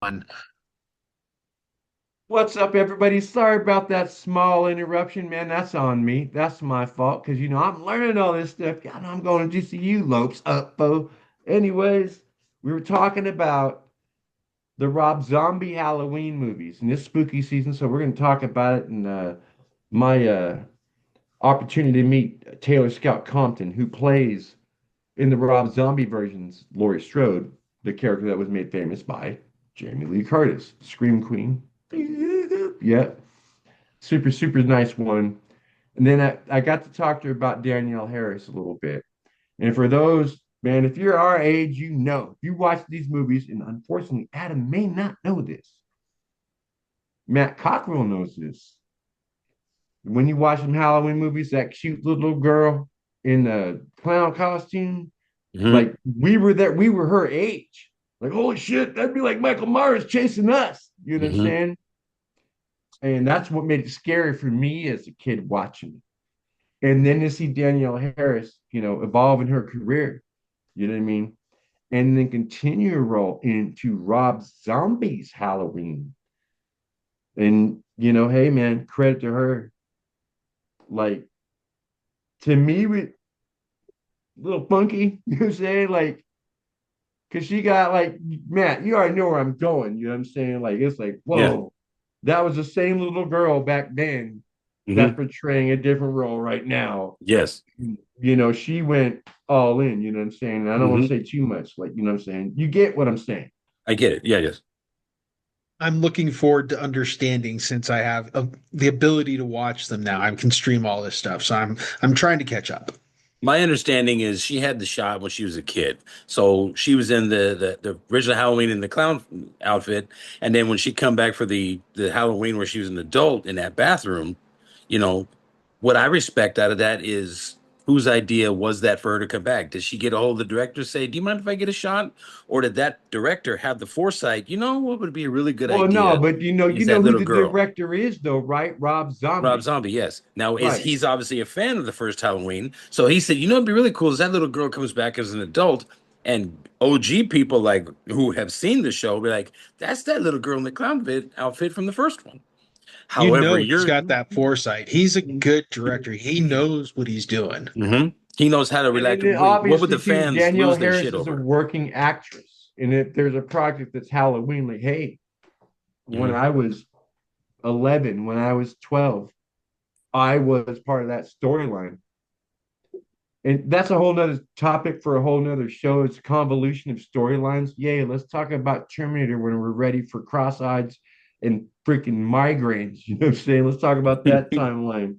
On. What's up, everybody? Sorry about that small interruption, man. That's on me. That's my fault because I'm learning all this stuff. God, I'm going to GCU lopes up, bo. Anyways, we were talking about the Rob Zombie Halloween movies in this spooky season, so we're going to talk about it and my opportunity to meet Taylor Scout Compton, who plays in the Rob Zombie versions Laurie Strode, the character that was made famous by Jamie Lee Curtis, Scream Queen. Yeah, super, super nice one. And then I got to talk to her about Danielle Harris a little bit. And for those, man, if you're our age, if you watch these movies, and unfortunately, Adam may not know this. Matt Cockrell knows this. When you watch some Halloween movies, that cute little girl in the clown costume, Mhm. like we were there, we were her age. Like, holy shit, that'd be like Michael Myers chasing us. You know what I'm Mhm. saying? And that's what made it scary for me as a kid watching it. And then to see Danielle Harris, evolve in her career, you know what I mean? And then continue to roll into Rob Zombie's Halloween. And, hey man, credit to her. Like, to me, with a little funky, you know what I'm saying? Like, cause she got like, Matt, you already know where I'm going, you know what I'm saying? Like, it's like, Yeah. whoa, that was the same little girl back then that's Mhm. portraying a different role right now. Yes. She went all in, you know what I'm saying? And I don't want to Mhm. say too much, like, you know what I'm saying? You get what I'm saying. I get it. Yeah. Yes. I'm looking forward to understanding since I have the ability to watch them now. I can stream all this stuff, so I'm trying to catch up. My understanding is she had the shot when she was a kid. So she was in the original Halloween in the clown outfit, and then when she come back for the Halloween where she was an adult in that bathroom, you know, what I respect out of that is whose idea was that for her to come back? Did she get a hold of the director, say, "Do you mind if I get a shot?" Or did that director have the foresight? You know, what would be a really good Well, no, idea but you is know that who little the girl. director is, though, right? Rob Rob Zombie. Zombie, yes. Now, is Right. he's obviously a fan of the first Halloween, so he said, "You know, it'd be really cool is that little girl comes back as an adult, and OG people like who have seen the show be like, that's that little girl in the clown outfit from the first one." You However, know he's you're got that foresight. He's a good director. He knows what he's doing. he knows how to And relate. then What would obviously, the too, fans Danielle lose their Harris shit is a over? working actress. And if there's a project that's Halloween, like, hey, when Hmm. I was 11, when I was 12, I was part of that storyline. And that's a whole nother topic for a whole nother show. It's a convolution of storylines. Yay, let's talk about Terminator when we're ready for cross-eyes and freaking migraines. You know what I'm saying? Let's talk about that timeline.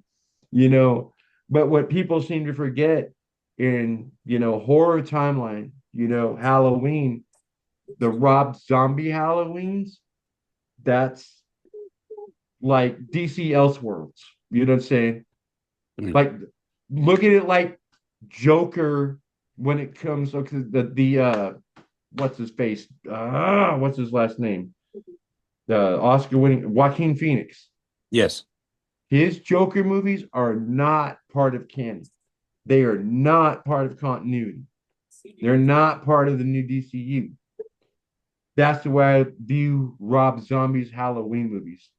You know, but what people seem to forget in, horror timeline, Halloween, the Rob Zombie Halloweens, that's like DC Elseworlds. You know what I'm saying? Like, look at it like Joker when it comes okay, the what's his face? What's his last name? The Oscar winning Joaquin Phoenix. Yes. His Joker movies are not part of canon. They are not part of continuity. They're not part of the new DCU. That's the way I view Rob Zombie's Halloween movies.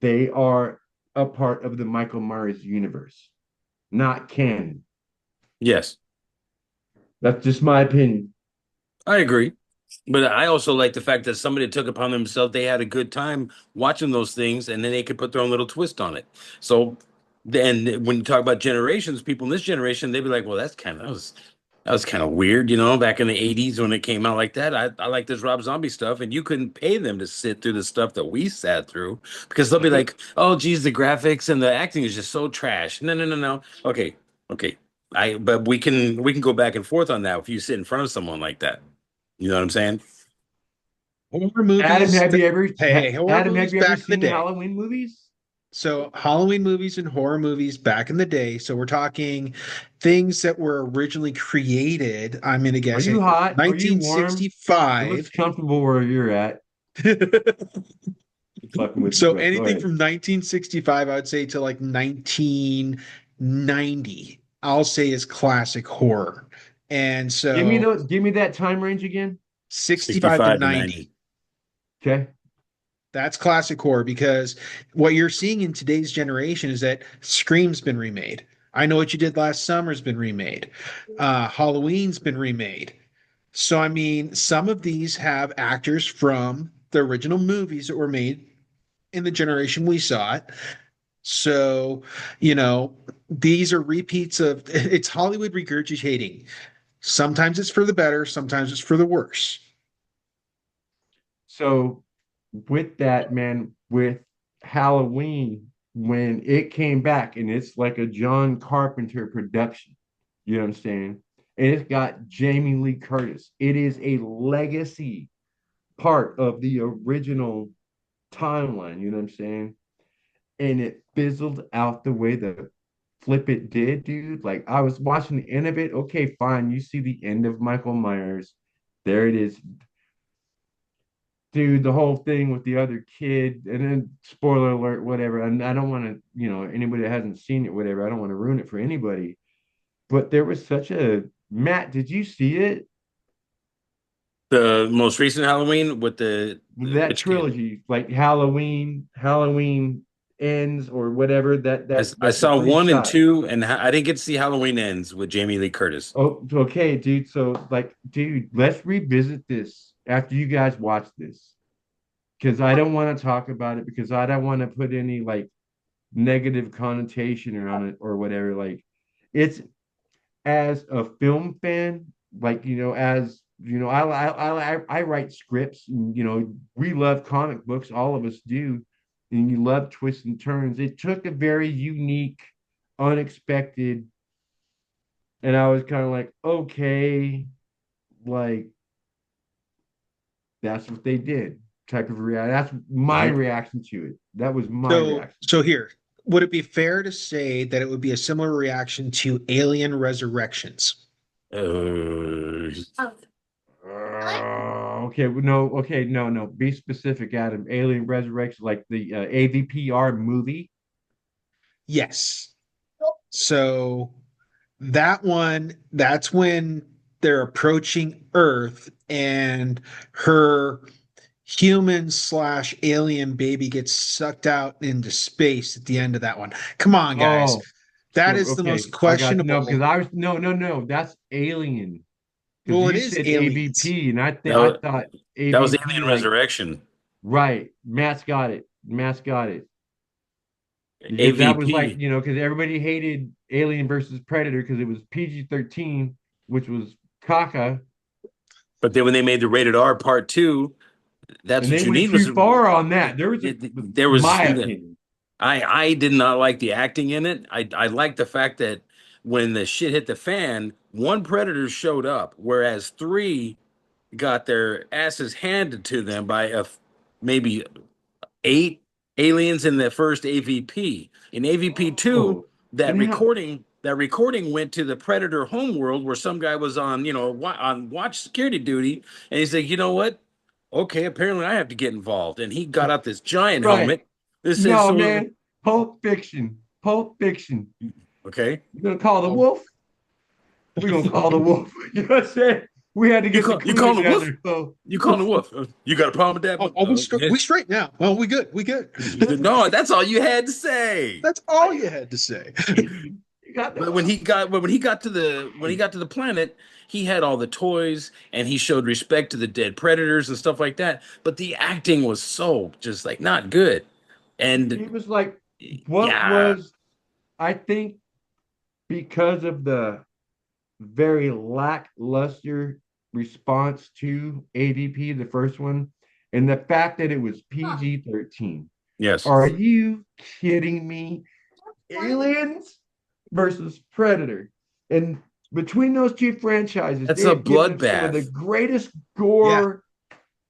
They are a part of the Michael Myers universe, not canon. Yes. That's just my opinion. I agree. But I also like the fact that somebody took upon themselves, they had a good time watching those things, and then they could put their own little twist on it. So then when you talk about generations, people in this generation, they'd be like, well, that was kind of weird, back in the 80s when it came out like that. I like this Rob Zombie stuff, and you couldn't pay them to sit through the stuff that we sat through because they'll be like, oh, geez, the graphics and the acting is just so trash. No, no, no, no. Okay, okay. But we can go back and forth on that if you sit in front of someone like that. You know what I'm saying? Horror movies. Horror Adam, have movies you ever back in the seen the day. Halloween movies? So Halloween movies and horror movies back in the day. So we're talking things that were originally created. I'm going to Are guess you in hot? Are you warm? It looks 1965. comfortable where you're at. Fucking with you, So but go anything ahead. from 1965, I would say to like 1990, I'll say is classic horror. And so Give me that time range again. 65 to 65 to 90. 90. Okay. That's classic horror because what you're seeing in today's generation is that Scream's been remade. I Know What You Did Last Summer's been remade. Halloween's been remade. So, I mean, some of these have actors from the original movies that were made in the generation we saw it. So, you know, these are repeats of it's Hollywood regurgitating. Sometimes it's for the better, sometimes it's for the worse. So with that, man, with Halloween, when it came back and it's like a John Carpenter production, you know what I'm saying? And it's got Jamie Lee Curtis. It is a legacy part of the original timeline, you know what I'm saying? And it fizzled out the way the flip it did, dude. Like I was watching the end of it. Okay, fine. You see the end of Michael Myers. There it is, dude. The whole thing with the other kid, and then spoiler alert, whatever. And I don't want to, anybody that hasn't seen it, whatever. I don't want to ruin it for anybody. But there was such a Matt. Did you see it? The most recent Halloween with the That which kid? trilogy, like Halloween ends or whatever. That I, that I that the saw three one and shot. two, and I didn't get to see Halloween Ends with Jamie Lee Curtis. Oh, okay, dude. So, like, dude, let's revisit this after you guys watch this because I don't want to talk about it because I don't want to put any like negative connotation around it or whatever. Like, it's as a film fan, like as I write scripts. And, we love comic books, all of us do, and you love twists and turns. It took a very unique, unexpected, and I was kind of like, okay, like that's what they did, type of reaction. That's my Mhm. reaction to it. That was my So, reaction. so here, would it be fair to say that it would be a similar reaction to Alien Resurrections? Uh, Okay, no, okay, no, no. Be specific, Adam. Alien Resurrection, like the AVPR movie. Yes. So that one, that's when they're approaching Earth and her human slash alien baby gets sucked out into space at the end of that one. Come on, guys. Oh, so That is the most okay, I got no because questionable. I was no, no, no. That's Alien because Well, it you is said aliens. AVP, and that I was, thought that was AVP Alien like Resurrection. right. Matt's got it. Matt's got it because that was like AVP. because everybody hated Alien versus Predator because it was PG-13, which was caca, But then when they made the rated R part two, that's and they what you went need was too far on that. There was a there was my opinion. I did not like the acting in it. I liked the fact that when the shit hit the fan, one predator showed up, whereas three got their asses handed to them by maybe eight aliens in the first AVP. In AVP two, Oh, and how that recording went to the Predator homeworld where some guy was on on watch security duty, and he said, you know what? Okay, apparently I have to get involved, and he got out this giant right? helmet. This says No, so. man. Pulp Fiction. Pulp Fiction. Okay, You gonna call the oh, wolf? We gonna call the wolf. You know what I'm saying? We had to get the you crew calling the wolf? together. So You calling the wolf? You got a problem with that? Oh, oh, Yeah. we straight now. Oh, we good. We good. No, that's all you had to say. That's all you had to say. you got the But wolf. when he got to the planet, he had all the toys and he showed respect to the dead predators and stuff like that. But the acting was so just like not good. And He was like, what yeah, was I think because of the very lackluster response to AVP, the first one, and the fact that it was PG-13. yes, Are you kidding me? Aliens versus Predator. And between those two franchises, that's they a have given us some of the bloodbath. greatest Yeah. gore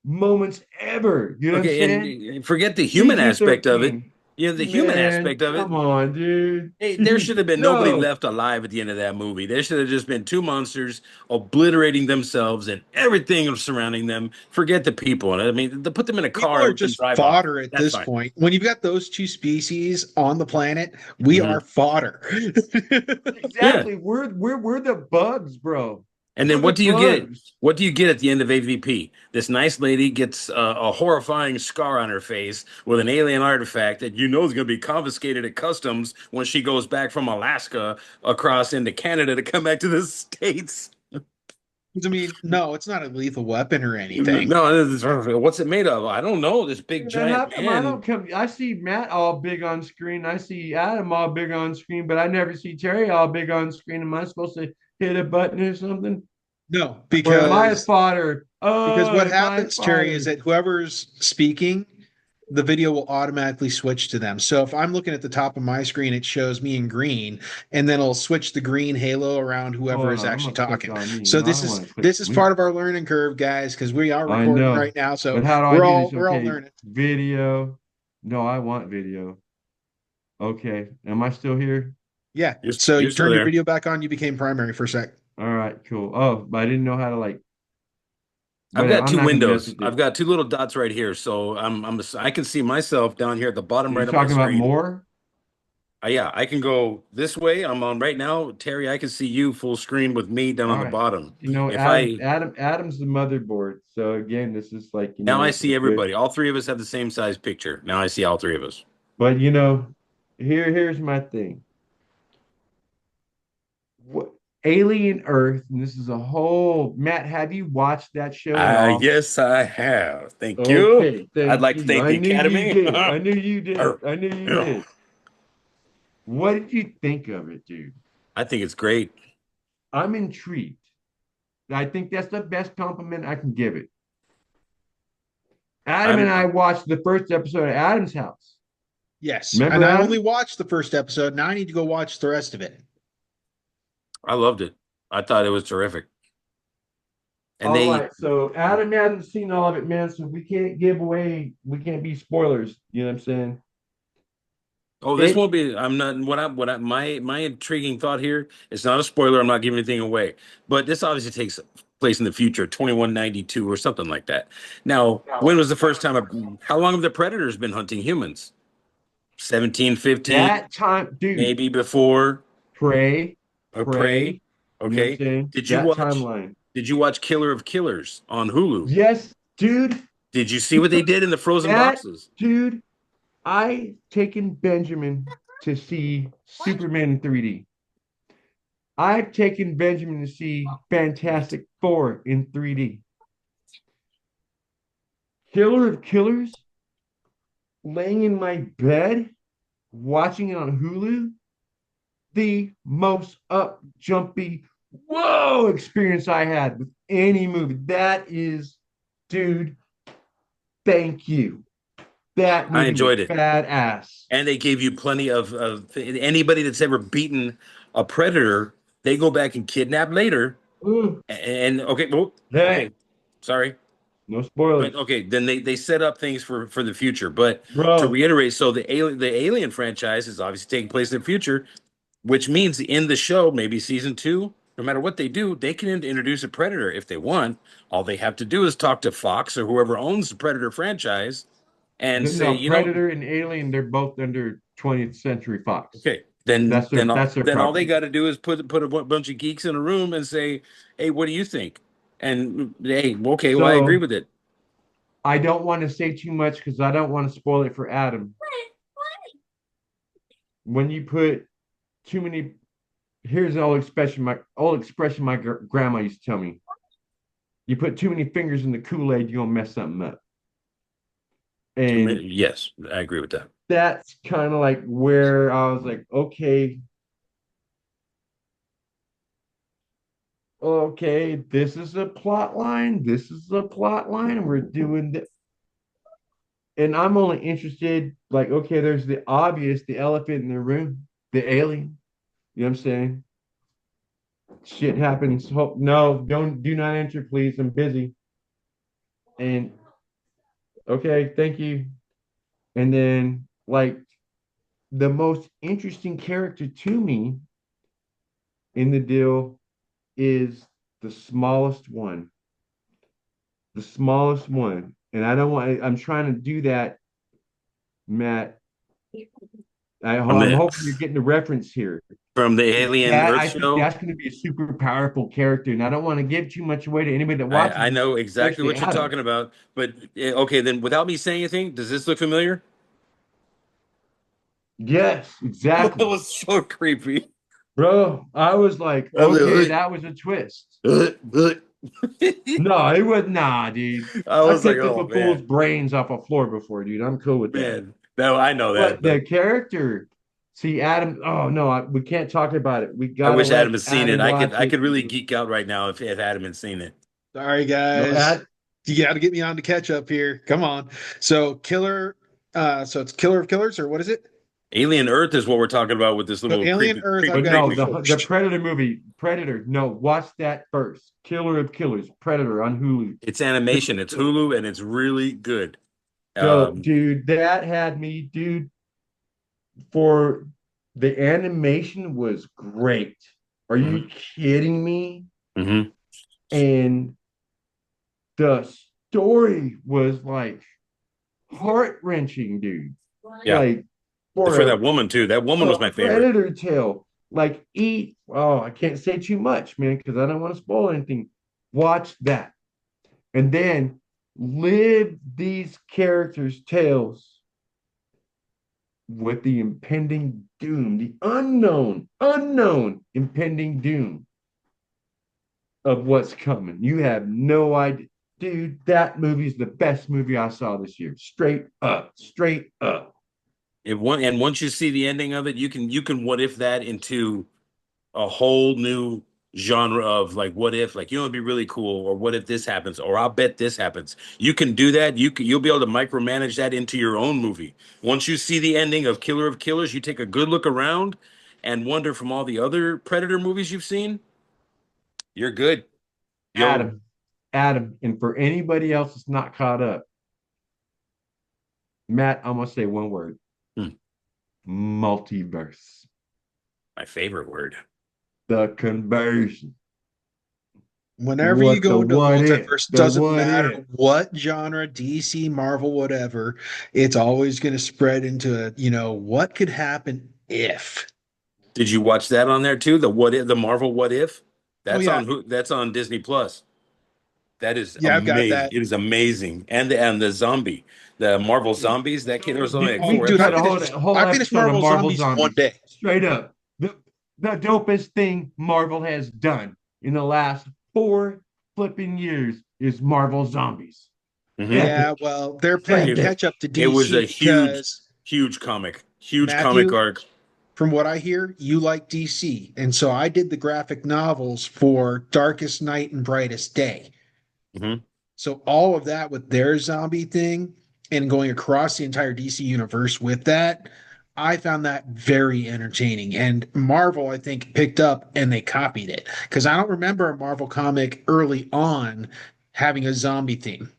moments ever. You know what I'm Okay, saying? and forget the human aspect of it. PG-13. You know, the human Man, aspect of it. come on, dude. Hey, there should have been nobody No. left alive at the end of that movie. There should have just been two monsters obliterating themselves and everything surrounding them. Forget the people. I mean, to put them in a People car and are let them just drive off. fodder at That's this fine. point. When you've got those two species on the planet, we Hmm. are fodder. Yeah. Exactly. We're the bugs, bro. And for then the what do you get? clothes. What do you get at the end of AVP? This nice lady gets a horrifying scar on her face with an alien artifact that you know is going to be confiscated at customs when she goes back from Alaska across into Canada to come back to the States. I mean, no, it's not a lethal weapon or anything. No, what's it made of? I don't know. This big Man, how giant come I don't man. come? I see Matt all big on screen. I see Adam all big on screen, but I never see Terry all big on screen. Am I supposed to hit a button or something? No, Or am I a fodder? because Oh, what am I a happens, Terry, is fodder? that whoever's speaking, the video will automatically switch to them. So if I'm looking at the top of my screen, it shows me in green, and then it'll switch the green halo around whoever Hold is on, I'm actually gonna click talking. on me. So No, I this don't is want to click this is sleep. part of our learning curve, guys, because we are I recording know. right now. So But how do I we're do all this? we're all Okay, learning. video. No, I want video. Okay, am I still here? Yeah. You're, So you're you still turn your there. video back on, you became primary for a sec. All right, cool. Oh, but I didn't know how to like. I've Whatever. got I'm two not gonna mess windows. with I've it. got two little dots right here, so I can see myself down here at the bottom Are you right of my talking about screen. more? Yeah, I can go this way. I'm on right now, Terry. I can see you full screen with me down All on the right. bottom. You know, If I Adam's the motherboard. So again, this is like, Now I a see good. everybody. All three of us have the same size picture. Now I see all three of us. But here's my thing. What Alien Earth, and this is a whole Matt, have you watched that show at all? Yes, I have. Thank you. Okay, I'd thank like to you. thank I the knew you Academy. did. I knew you did. I knew you I did. What did you think of it, dude? think it's great. I'm intrigued. I think that's the best compliment I can give it. Adam and I'm I watched the first episode of Adam's House. Yes. Remember And I Adam? only watched the first episode. Now I need to go watch the rest of it. I loved it. I thought it was terrific. And All they right. So Adam hasn't seen all of it, man. So we can't be spoilers. You know what I'm saying? Oh, this It won't be. I'm not. My intriguing thought here. It's not a spoiler. I'm not giving anything away. But this obviously takes place in the future, 2192 or something like that. Now, when was the first time? How long have the predators been hunting humans? 1715, that time, dude, maybe before pray, or prey. pray. You know what I'm Okay. saying? Did you That watch? timeline. Did you watch Killer of Killers on Hulu? Yes, dude. Did you see what they did in the frozen That boxes? dude, I taken Benjamin to see Superman in 3D. I've taken Benjamin to see Fantastic Four in 3D. Killer of Killers, laying in my bed, watching it on Hulu, the most up jumpy, whoa experience I had with any movie. That is, dude, thank you. That I movie was enjoyed it. badass. And they gave you plenty of anybody that's ever beaten a predator, they go back and kidnap later. Ooh, And okay, well, that okay, sorry, no but spoilers, okay, then they set up things for the future. But to bro. reiterate, so the Alien franchise is obviously taking place in the future, which means in the show, maybe season two, no matter what they do, they can introduce a predator if they want. All they have to do is talk to Fox or whoever owns the Predator franchise and say, No, Predator and Alien, they're both under 20th Century Fox. okay, then That's their all they property. got to do is put a bunch of geeks in a room and say, "Hey, what do you think?" And hey, okay, well, I agree So with it. I don't want to say too much because I don't want to spoil it for Adam. When you put too many, here's an old expression my grandma used to tell me. You put too many fingers in the Kool-Aid, you're gonna mess something up. And Yes, I agree with that. that's kind of like where I was like, okay, this is a plot line. This is a plot line, and we're doing this. And I'm only interested, like, okay, there's the obvious, the elephant in the room, the alien. You know what I'm saying? Shit happens. No, do not enter, please. I'm busy. And okay, thank you. And then, like, the most interesting character to me in the deal is the smallest one. The smallest one. And I don't want, I'm trying to do that, Matt, from I'm the hoping you're getting the reference here. from the Alien That Earth I think show. that's going to be a super powerful character, and I don't want to give too much away to anybody that watches I this, know exactly especially what you're Adam. talking about, but okay, then without me saying anything, does this look familiar? Yes, That exactly, was so creepy. bro. I was like, I was okay, like, that was a twist. "Ugh." No, it was nah, dude. I I was like, picked up oh a fool's man, brains off a floor before, dude. I'm cool with that. man. No, I know that, But but the character, see, Adam. Oh no, we can't talk about it. We I gotta wish Adam let had seen it. Adam watch I it. could really geek out right now if Adam had seen it. Sorry, No, guys. You got to get me on to catch up here. Come on. So, so it's Killer of Killers, or what is it? Alien Earth is what we're talking about with this So, little Alien Earth, I've but got. no, creepy. the Predator movie, Predator. No, watch that first. Killer of Killers, Predator on Hulu. It's Killer animation. of It's Killers. Hulu, and it's really good. So, Um, dude, that had me, dude. For the animation was great. Are you mhm, kidding me? mhm. And the story was like heart wrenching, dude. Yeah, Like for for that woman too. That woman a was my favorite. predator tail, like eat. Oh, I can't say too much, man, because I don't want to spoil anything. Watch that, and then live these characters' tales with the impending doom, the unknown impending doom of what's coming. You have no idea. Dude, that movie is the best movie I saw this year. Straight up, straight up. If one and once you see the ending of it, you can what if that into a whole new genre of like what if, like, it'd be really cool, or what if this happens, or I'll bet this happens. You can do that. You'll be able to micromanage that into your own movie. Once you see the ending of Killer of Killers, you take a good look around and wonder from all the other Predator movies you've seen, you're good. You'll Adam, Adam, and for anybody else that's not caught up, Matt, I'm gonna say one word: Hmm, multiverse. my favorite word. The conversion. Whenever you What the go into a what if? multiverse, The doesn't what matter if? what genre, DC, Marvel, whatever, it's always going to spread into, what could happen if. Did you watch that on there too? The what if, the Marvel What If? Oh, That's yeah. on who? That's on Disney Plus. That is Yeah, I've got amazing. that. It is amazing. And the zombie, the Marvel zombies. That kid, there was only like We four Dude, just I had episodes. finished a whole I finished episode of Marvel Marvel Zombies in one Zombies. day. Straight up. The dopest thing Marvel has done in the last 4 flipping years is Marvel Zombies. Hmm. Yeah, Epic. well, they're playing It Epic. catch up to it was a DC huge, because huge comic Matthew, arc. from what I hear, you like DC. And so I did the graphic novels for Darkest Night and Brightest Day. Hmm. So all of that with their zombie thing and going across the entire DC universe with that, I found that very entertaining. And Marvel, I think, picked up and they copied it. Because I don't remember a Marvel comic early on having a zombie theme.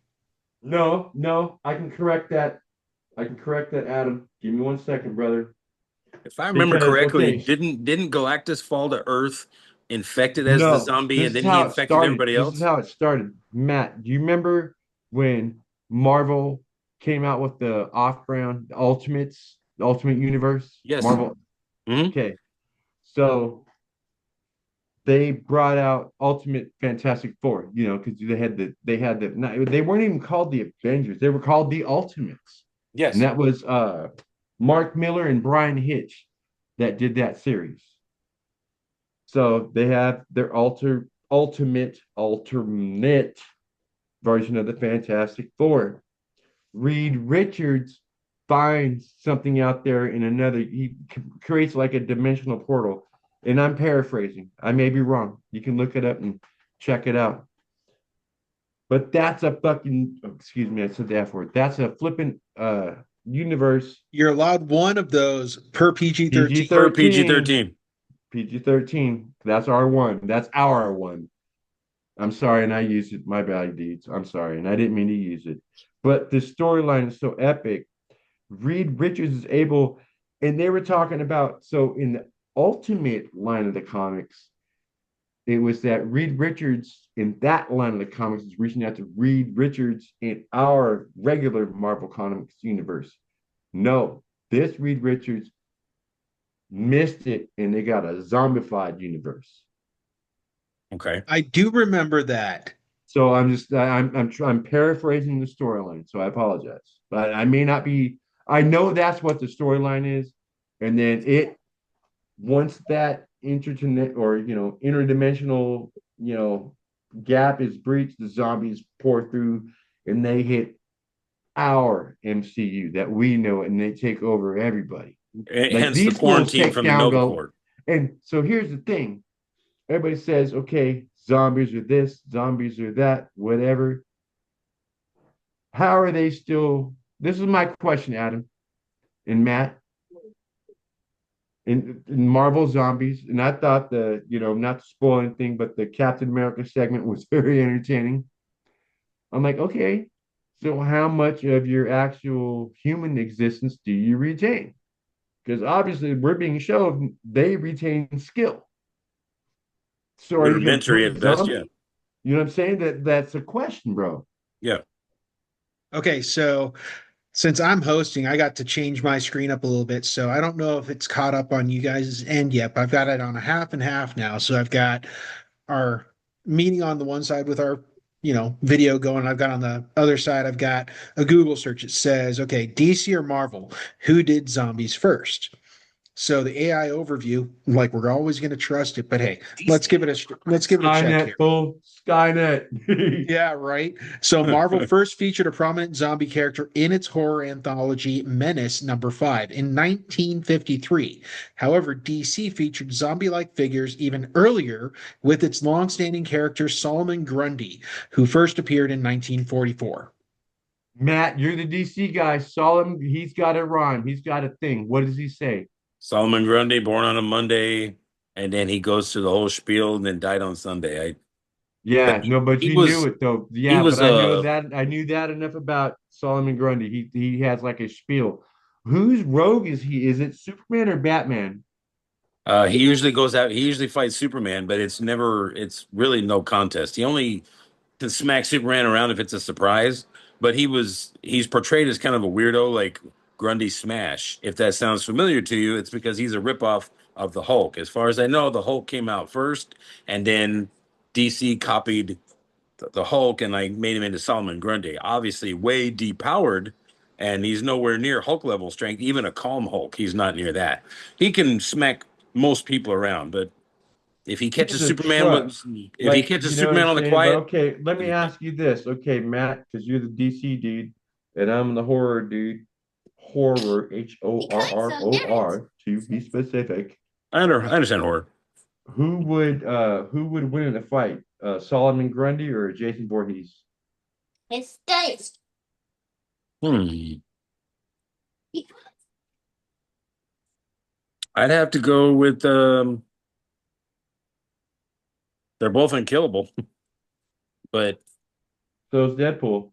No, no, I can correct that. I can correct that, Adam. Give me 1 second, brother. If I remember Because correctly, okay, didn't Galactus fall to Earth, infected as the no, zombie, this and is then he how it infected started. everybody This is else? how it started. Matt, do you remember when Marvel came out with the off-brand Ultimates, the Ultimate Universe? Yes. Marvel. Hmm. Okay, so they brought out Ultimate Fantastic Four, because they weren't even called the Avengers, they were called the Ultimates. And Yes. that was Mark Miller and Brian Hitch that did that series. So they have their alternate version of the Fantastic Four. Reed Richards finds something out there in another. He creates like a dimensional portal, and I'm paraphrasing. I may be wrong. You can look it up and check it out. But that's a fucking. Oh, excuse me, I said the F word. That's a flipping universe. You're allowed one of those per PG PG-13. Per PG 13. 13. PG 13. That's our one. That's our one. I'm sorry, and I used it. My bad, deeds. I'm sorry, and I didn't mean to use it. But the storyline is so epic. Reed Richards is able, and they were talking about so in the ultimate line of the comics, it was that Reed Richards in that line of the comics is reaching out to Reed Richards in our regular Marvel Comics universe. No, this Reed Richards missed it, and they got a zombified universe. Okay. I do remember that. So I'm paraphrasing the storyline, so I apologize. But I may not be. I know that's what the storyline is, and then it once that internet or interdimensional gap is breached, the zombies pour through and they hit our MCU that we know it, and they take over everybody. Like Hence the these fools quarantine take from the down Nova go. Corps. And so here's the thing: everybody says, okay, zombies are this, zombies are that, whatever. How are they still? This is my question, Adam and Matt. In Marvel Zombies, and I thought not to spoil anything, but the Captain America segment was very entertaining. I'm like, okay, so how much of your actual human existence do you retain? Because obviously we're being shown they retain skill. So are you going to Rudimentary put at best, yeah. zombie? You know what I'm saying? That's a question, bro. Yeah. Okay, so since I'm hosting, I got to change my screen up a little bit. So I don't know if it's caught up on you guys' end yet, but I've got it on a half and half now. So I've got our meeting on the one side with our, video going. I've got on the other side, I've got a Google search. It says, okay, DC or Marvel, who did zombies first? So the AI overview, like we're always going to trust it, but hey, let's give it a check Skynet, here. fool. Skynet. Yeah, right. So Marvel first featured a prominent zombie character in its horror anthology Menace number 5 in 1953. However, DC featured zombie-like figures even earlier with its long-standing character Solomon Grundy, who first appeared in 1944. Matt, you're the DC guy. Solomon, he's got a rhyme. He's got a thing. What does he say? Solomon Grundy, born on a Monday, and then he goes through the whole spiel and then died on Sunday. But Yeah, no, but he you knew was it though. he Yeah, but was I knew that enough about Solomon Grundy. He has like a spiel. Whose rogue is he? Is it Superman or Batman? he usually goes out, he usually fights Superman, but it's really no contest. He only can smack Superman around if it's a surprise. But he's portrayed as kind of a weirdo, like Grundy Smash. If that sounds familiar to you, it's because he's a ripoff of the Hulk. As far as I know, the Hulk came out first, and then DC copied the Hulk and like made him into Solomon Grundy. Obviously, way depowered, and he's nowhere near Hulk level strength. Even a calm Hulk, he's not near that. He can smack most people around, but if he catches He's a Superman truck. with if he Like, catches you know what I'm Superman on the saying? But quiet, okay, let me he's done. ask you this. Okay, Matt, because you're the DC dude and I'm the horror dude. Horror, HORROR, to be specific. I understand horror. Who would win in a fight? Solomon Grundy or Jason Voorhees? Hmm. I'd have to go with they're both unkillable, but So is Deadpool.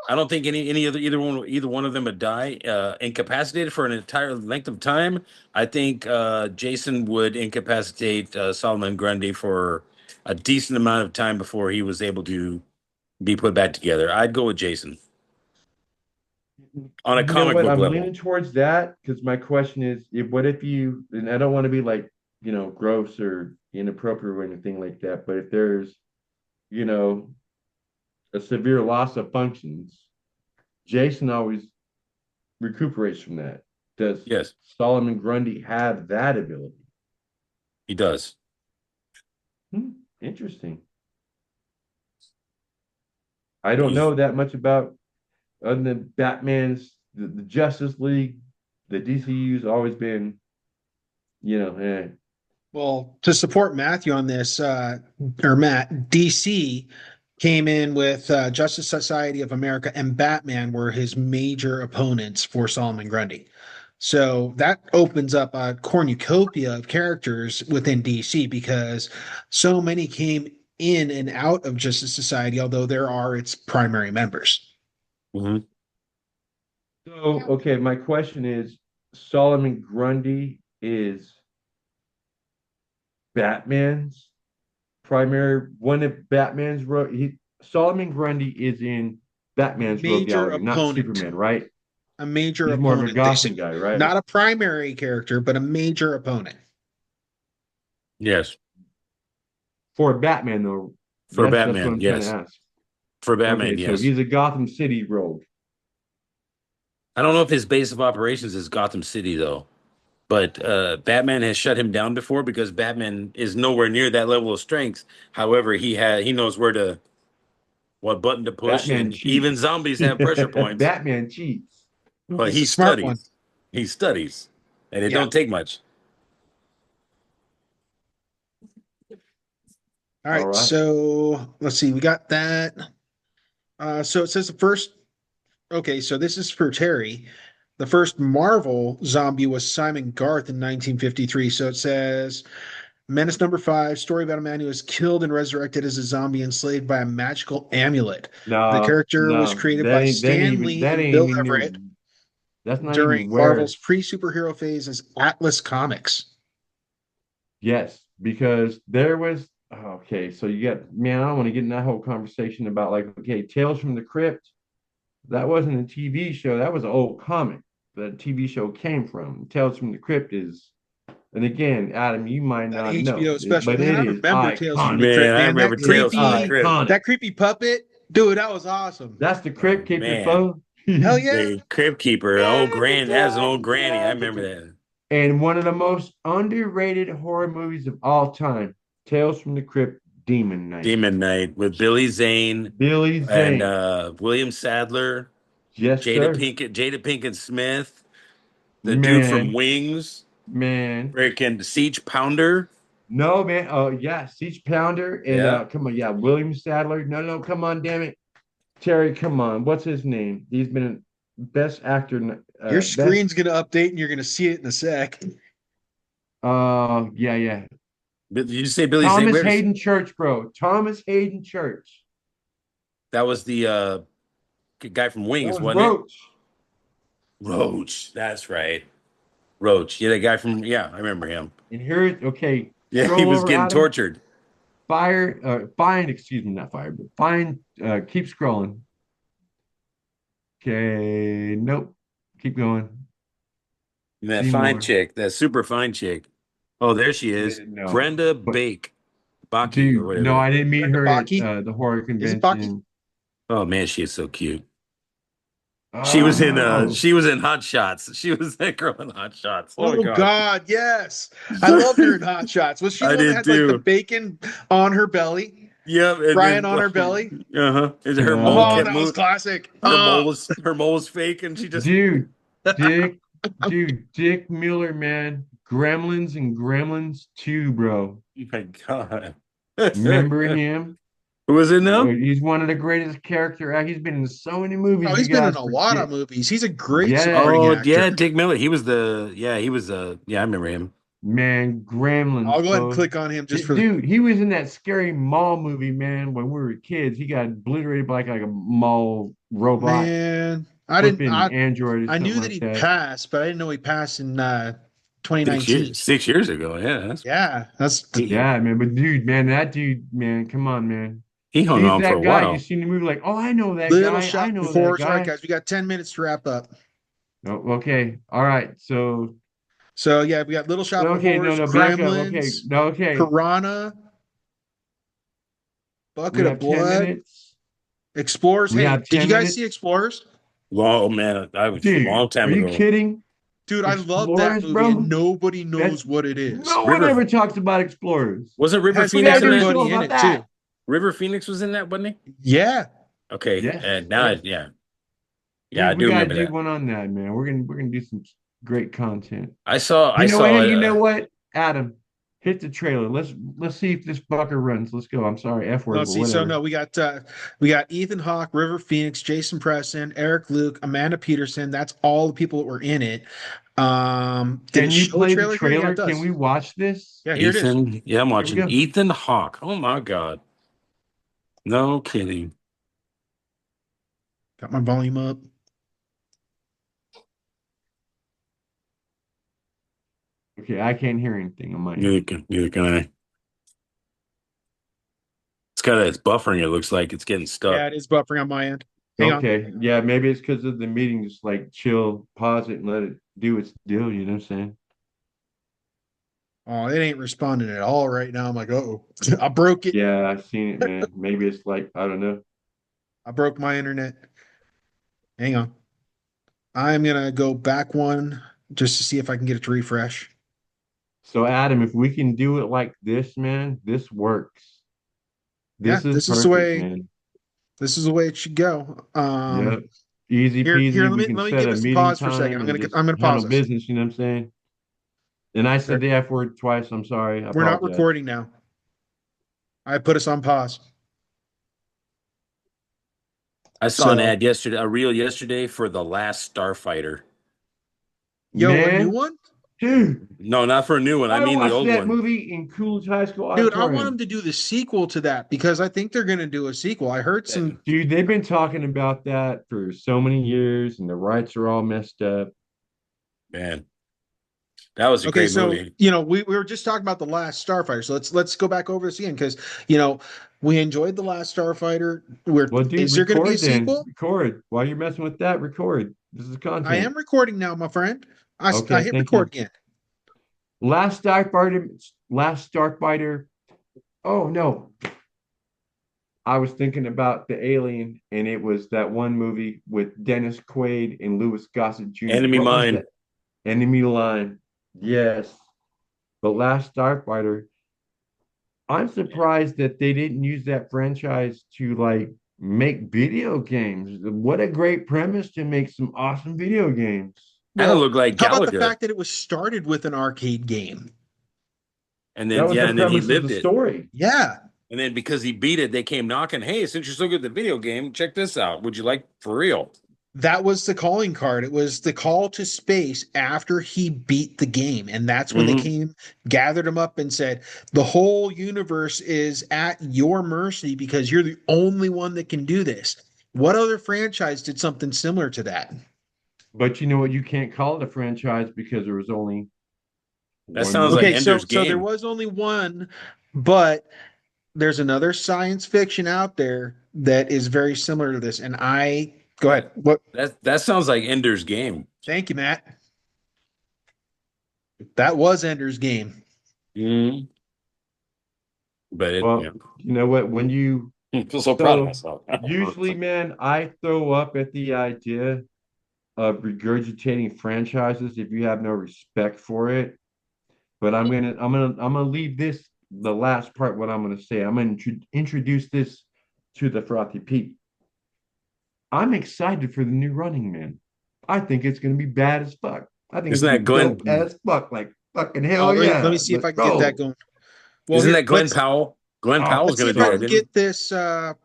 I don't think any other either one of them would die incapacitated for an entire length of time. I think Jason would incapacitate Solomon Grundy for a decent amount of time before he was able to be put back together. I'd go with Jason on a You know comic what? book I'm level. leaning towards that because my question is, what if you, and I don't want to be like, gross or inappropriate or anything like that, but if there's, you know, a severe loss of functions, Jason always recuperates from that. Does Yes, Solomon Grundy have that ability? he does. Interesting. I don't He's know that much about other than the Justice League, the DCU's always been, eh. Well, to support Matthew on this, or Matt, DC came in with Justice Society of America and Batman were his major opponents for Solomon Grundy. So that opens up a cornucopia of characters within DC because so many came in and out of Justice Society, although there are its primary members. mhm. So, okay, my question is Solomon Grundy is Batman's primary one of Batman's rogue. Solomon Grundy is in Batman's rogue Major gallery, not opponent. Superman, right? A major He's more of a opponent. They Gotham say guy, right? not a primary character, but a major opponent. Yes, For Batman, though. for That's what Batman. I'm trying to Yes, ask. for Okay, Batman. so Yes. he's a Gotham City rogue. I don't know if his base of operations is Gotham City though, but Batman has shut him down before because Batman is nowhere near that level of strength. However, he knows where to what button to push, Batman and even cheats. zombies have pressure points. Batman cheats. Well, He's he a smart one. studies. He studies, and it Yeah. don't take much. All All right. right. So let's see. We got that. So it says the first. Okay, so this is for Terry. The first Marvel zombie was Simon Garth in 1953. So it says Menace number five, story about a man who was killed and resurrected as a zombie enslaved by a magical amulet. The No, character was no, created by Stan Lee that and ain't Bill even Everett new. That's not during even where. Marvel's pre-superhero phase as Atlas Comics. Yes, because there was okay. So you got man. I don't want to get in that whole conversation about like okay, Tales from the Crypt. That wasn't a TV show. That was an old comic. The TV show came from. Tales from the Crypt is, and again, Adam, you might That not know, HBO special, but man. it I is remember Tales from the iconic. Crypt, Man, I man. remember Tales from the Crypt. Iconic. That creepy puppet, dude, that was awesome. That's the Oh Crypt Keeper, man, foe. Hell yeah, the Crypt Keeper, old grand. That's an old granny. I remember that. And one of the most underrated horror movies of all time, Tales from the Crypt, Demon Knight. Demon Knight with Billy Zane Billy and Zane. William Sadler, Yes, sir. Jada Pinkett Smith, the dude from Man, Wings, man. freaking Siege Pounder. No, man. Oh, yeah. Siege Pounder. And Yeah. come on. Yeah. William Sadler. No, no. Come on. Damn it. Terry, come on. What's his name? He's been best actor. your Best. screen's gonna update and you're gonna see it in a sec. Yeah, yeah. Did you say Billy Zane? Thomas Hayden Church, bro. Thomas Hayden Church. That was the guy from That Wings, was wasn't it? Roach. Roach. That's right. Roach. Yeah, the guy from, yeah, I remember him. And here, okay. Yeah, he Scroll was over, getting Adam. tortured. Find, excuse me, not fire, but find, keep scrolling. Okay, nope. Keep going. And that See fine more. chick, that super fine chick. Oh, there she is. No. Brenda But Baki or dude, whatever. no, I didn't meet Brenda her at Baki. the horror Is it Baki? convention. Oh man, she is so cute. Oh, She was in Hot Shots. She was that girl in Hot Shots. Oh my Oh God. God, yes. I loved her in Hot Shots. Was she the I one that did had like the too. bacon on her belly? Yep, and Frying then on her belly? uh-huh. Her mole Oh, uh, kept that was moving. classic. Her mole was fake and she just dude, Dick, Dick Miller, man. Gremlins and Gremlins 2, bro. oh my God. Remember him? Who was in them? He's one of the greatest character act. He's been in so many movies, Oh, you he's been in guys a lot of forget. movies. He's a great supporting Yes, Oh actor. yeah, Dick Miller. He was yeah, I remember him. man, I'll Gremlins, go ahead and folks. click on him just for Dude, he was in that scary mall movie, man, when we were kids. He got obliterated by like a mall robot, man. I didn't flipping android or I something knew that like he that. passed, but I didn't know he passed in 2019. 6 years ago. Yeah, Yeah, that's he, Yeah, man. But dude, man, that dude, man, come on, man. he hung He's on for a that guy. You while. seen the movie, like, oh, I know that Little guy. I Shop of know that Horrors. All right, guy. guys, we got 10 minutes to wrap up. Oh, okay. All right. So, So yeah, we got Little Shop of okay, no, Horrors, no, back up. Okay, Gremlins, no, okay. Piranha, We Bucket of have 10 Blood, minutes. Explorers. We Hey, have did 10 you guys see minutes. Explorers? Long, oh man, I was a Dude, long are time you ago. kidding? Dude, I love that Explorers, movie, and bro. nobody That's knows what it is. no one River ever talks about Explorers. wasn't It River has We gotta Phoenix in do a that? show everybody in about it too. that. River Phoenix was in that, wasn't he? Yeah. Okay, Yes, and now yes. yeah, yeah, I Dude, we do gotta remember do that. one on that, man. We're gonna do some great content. I saw You know what, Adam? Hit the trailer. Let's see if this fucker runs. Let's go. I'm sorry, F word, Let's but see. So whatever. no, we got Ethan Hawke, River Phoenix, Jason Preston, Eric Luke, Amanda Peterson. That's all the people that were in it. Did it Can you show a play the trailer here? Yeah, trailer? it Can does. we watch this? Yeah, here it is. Ethan. Yeah, I'm Here we watching go. Ethan Hawke. Oh my God, no kidding. Got my volume up. Okay, I can't hear anything on my Neither end. can, neither can I. It's buffering. It looks like it's getting Yeah, stuck. it is buffering on my end. Hang on. Okay. Yeah, maybe it's because of the meeting. Just like chill, pause it, and let it do its deal. You know what I'm saying? Oh, it ain't responding at all right now. I'm like, oh, I broke it. Yeah, I've seen it, man. Maybe it's like, I don't know. I broke my internet. Hang on. I'm gonna go back one just to see if I can get it to refresh. So, Adam, if we can do it like this, man, this works. Yeah, This is perfect, man. this is the way it should go. Yep. Easy Here, peasy. We can let me set give a it some meeting pause for a second. time and just I'm gonna handle pause this. business. You know what I'm saying? And I said There. the F word twice. I'm sorry. I We're not apologize. recording now. I put us on pause. I saw an So, ad yesterday, a reel yesterday for The Last Starfighter. yo, a new Man, one? dude, No, not for a new one. I I mean the watched old that one. movie in Coolidge High School Dude, I want them Auditorium. to do the sequel to that because I think they're gonna do a sequel. I heard That some. Dude, they've been talking about that for so many years, and the rights are all messed up. man, that was a Okay, great so movie. we were just talking about the last Starfighter. So let's go back over this again because we enjoyed the last Starfighter. Where Well, dude, is there going to be a record then. sequel? Record. While you're messing with that, record. This is I content. am recording now, my friend. I Okay, hit thank record you. again. Last Starfighter. Last Starfighter. Oh no, I was thinking about the Alien, and it was that one movie with Dennis Quaid and Louis Gossett Jr. Enemy What was Mine. that? Enemy Line. Yes, but Last Starfighter. I'm surprised that they didn't use that franchise to like make video games. What a great premise to make some awesome video games. Kind of Well, looked like how about the Gallagher. fact that it was started with an arcade game? And That then was yeah, the and then he premise of the lived it. story. Yeah, And then because he beat it, they came knocking. Hey, since you're so good at the video game, check this out. Would you like for real? that was the calling card. It was the call to space after he beat the game. And that's when they Hmm. came, gathered him up, and said, the whole universe is at your mercy because you're the only one that can do this. What other franchise did something similar to that? But you know what? You can't call it a franchise because there was only That one sounds like Okay, movie. so Ender's there Game. was only one, but there's another science fiction out there that is very similar to this. And I go ahead. That What? that sounds like Ender's Game. Thank you, Matt. That was Ender's Game. Hmm. But it, Well, you know what? When you I feel so proud of so myself. usually, man, I throw up at the idea of regurgitating franchises if you have no respect for it. But I'm gonna leave this the last part. What I'm gonna say, I'm gonna introduce this to the Frothy Pete. I'm excited for the new Running Man. I think it's gonna be bad as fuck. I think it's Isn't gonna that be dope Glenn? as fuck. Like fucking Oh, hell let me yeah. see if Let's I can get that go. going. Well, Isn't here, that Glenn Powell? Glenn Oh Powell's let's see going to if do I fuck. that, can didn't get this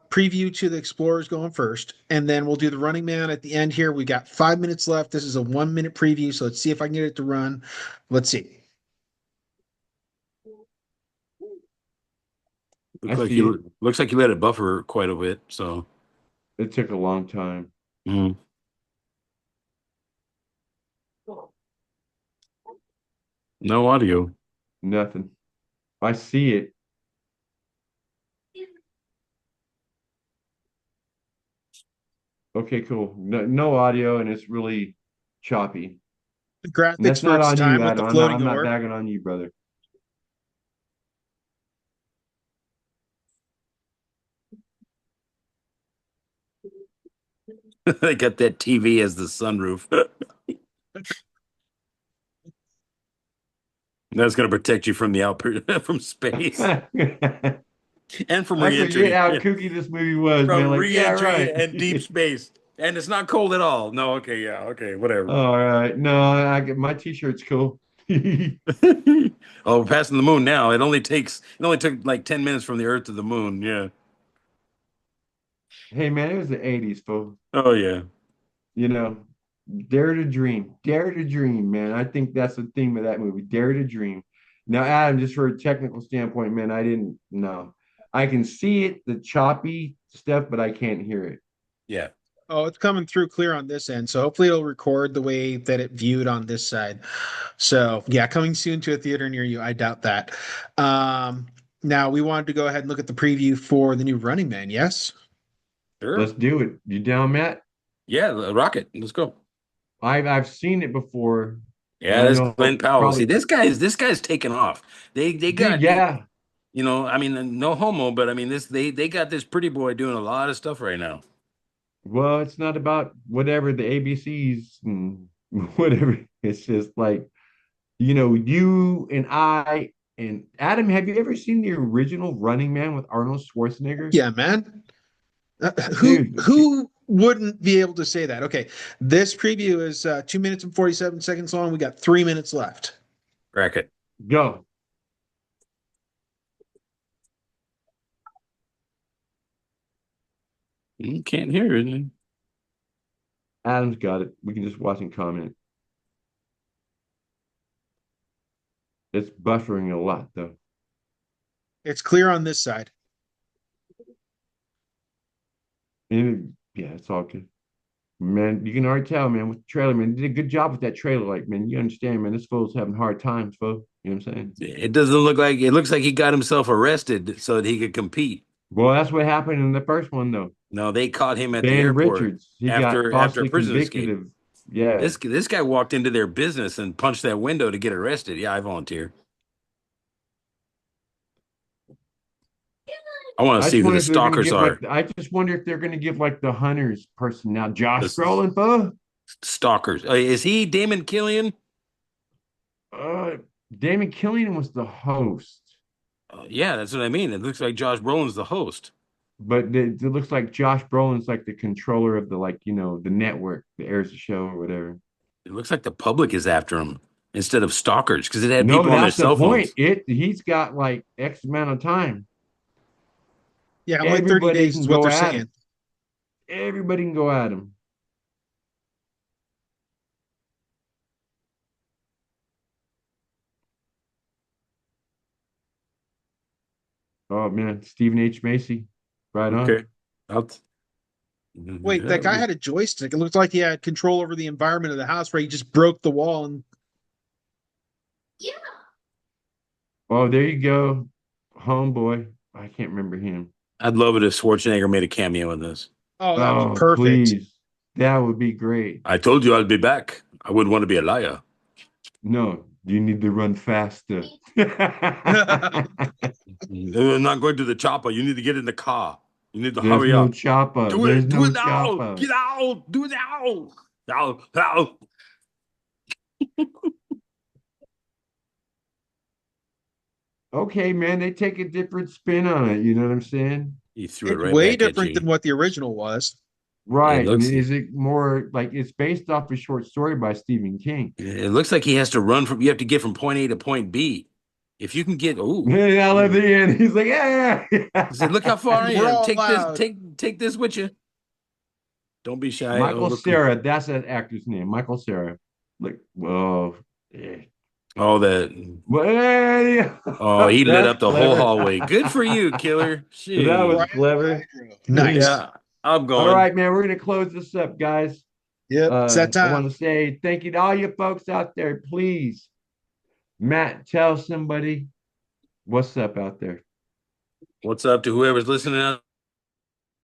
preview to the Explorers going first, and then we'll do the Running Man at the end here. We got 5 minutes left. This is a 1 minute preview, so let's see if I can get it to run. Let's see. he? I see it. Looks like you let it buffer quite a bit. So It took a long time. mm. No audio. Nothing. I see it. Okay, cool. No audio, and it's really choppy. The And graphics that's for not its on you, time with the Adam. I'm not. floating I'm not ore. bagging on you, brother. They got that TV as the sunroof. That's going to protect you from the out from space I and from forget reentry. how kooky this movie was, man. From Like, yeah, reentry right. and deep space. And it's not cold at all. No, okay, yeah, okay, whatever. All right. No, I get my t-shirt's cool. Hey, Oh, we're passing the moon now. It only took like 10 minutes from the Earth to the moon. Yeah. man, it was the 80s, folks. Oh yeah. You know, dare to dream. Dare to dream, man. I think that's the theme of that movie. Dare to dream. Now, Adam, just for a technical standpoint, man, I didn't know. I can see it, the choppy stuff, but I can't hear it. Yeah. Oh, it's coming through clear on this end, so hopefully it'll record the way that it viewed on this side. So yeah, coming soon to a theater near you. I doubt that. Now we wanted to go ahead and look at the preview for the new Running Man. Yes. Sure. Let's do it. You down, Matt? Yeah, rocket. Let's go. I've seen it before, and Yeah, I that's know Glenn Powell. See, probably, this guy's taking off. They dude. got Yeah. I mean, no homo, but I mean this they got this pretty boy doing a lot of stuff right now. Well, it's not about whatever the ABCs and whatever. It's just like, you and I and Adam. Have you ever seen the original Running Man with Arnold Schwarzenegger? Yeah, man. Who Dude, who wouldn't be able to say that? Okay, this preview is 2 minutes and 47 seconds long. We got 3 minutes left. Racket. go. You can't hear it. Adam's got it. We can just watch and comment. It's buffering a lot, though. It's clear on this side. Yeah, it's all good. Man, you can already tell, man, with the trailer, man, did a good job with that trailer. Like, man, you understand, man, this fool's having hard times, fool. You know what I'm saying? It doesn't look like it looks like he got himself arrested so that he could compete. Well, that's what happened in the first one, though. No, they caught him at the Dan airport Richards, he got after a falsely prison convicted escape. of, yeah. This guy walked into their business and punched that window to get arrested. Yeah, I volunteer. I want to I see just who wonder the if they're gonna stalkers give like are. I just wonder if they're gonna give like the Hunter's person now. The Josh Brolin, fool. stalkers. Is he Damon Killian? Uh, Damon Killian was the host, Yeah, that's what I mean. It looks like Josh Brolin's the host. but it looks like Josh Brolin's like the controller of the the network that airs the show or whatever. It looks like the public is after him instead of stalkers because it had No, people on their that's the cell point. phones. He's got like X amount of time. Yeah, only 30 Everybody days can is what go they're at him. saying. Everybody can go at him. Oh man, Stephen H. Macy, right on. Okay. I'll, Wait, that guy had a joystick. It looked like he had control over the environment of the house where he just broke the wall and Oh, there you go, homeboy. I can't remember him. I'd love it if Schwarzenegger made a cameo in this. oh, that would be Oh, perfect. please, that would be great. I told you I'd be back. I wouldn't want to be a liar. No, you need to run faster. I'm not going to the chopper. You need to get in the car. You need to There's hurry no up. chopper. Do There's it. Do no it now. chopper. Get out. Do it now. Now. Now. Okay, man, they take a different spin on it. You know what I'm saying? He threw it It's right way back at different than you. what the original was. It Right. And looks is it more like it's based off a short story by Stephen King? it looks like he has to run from you have to get from point A to point B. If you can get And I love ooh. the end. He's like, yeah. He said, look how far I We're am. all Take this, loud. take this with you. Don't be shy. Oh, Michael look. Cera, that's that actor's name. Michael Cera. Like, whoa. Yeah. Oh, that. Oh, Well, he lit that's up the whole clever. hallway. Good for you, killer. That was Jeez. Right on the clever. hydro. Nice. Yeah, I'm All going. right, man. We're gonna close this up, guys. Yep. It's that I time. want to say thank you to all you folks out there. Please, Matt, tell somebody what's up out there. What's up to whoever's listening out